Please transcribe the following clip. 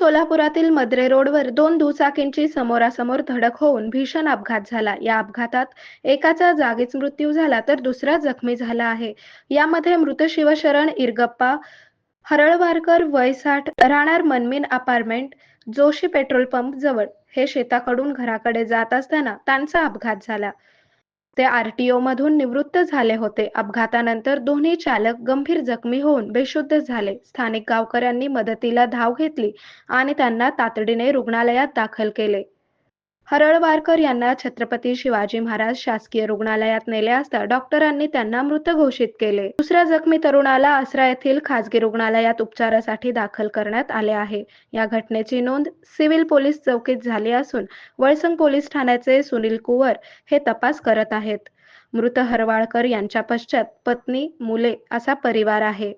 सोलापुरातील मद्रे रोडवर दोन दुचाकींची समोरासमोर धडक होऊन भीषण अपघात झाला. या अपघातात एकाचा जागीच मृत्यू झाला तर दुसरा जखमी झाला आहे. यामध्ये मृत शिवशरण इरगप्पा हरळवारकर वय 60 राहणार मनमिन अपार्टमेंट जोशी पेट्रोल पंप जवळ हे शेताकडून घराकडे जात असताना त्यांचा अपघात झाला. ते आरटीओमधून निवृत्त झाले होते. अपघातानंतर दोन्ही चालक गंभीर जखमी होऊन बेशुद्ध झाले. स्थानिक गावकऱ्यांनी मदतीला धाव घेतली आणि त्यांना तातडीने रुग्णालयात दाखल केले. हरळवारकर यांना छत्रपती शिवाजी महाराज शासकीय रुग्णालयात नेले असता डॉक्टरांनी त्यांना मृत घोषित केले. दुसऱ्या जखमी तरुणाला आसरा येथील खासगी रुग्णालयात उपचारासाठी दाखल करण्यात आले आहे. या घटनेची नोंद सिव्हिल पोलीस चौकीत झाली असून वळसंग पोलीस ठाण्याचे सुनील कुवर हे तपास करत आहेत. मृत हरवाळकर यांच्या पश्चात पत्नी, मुले असा परिवार आहे.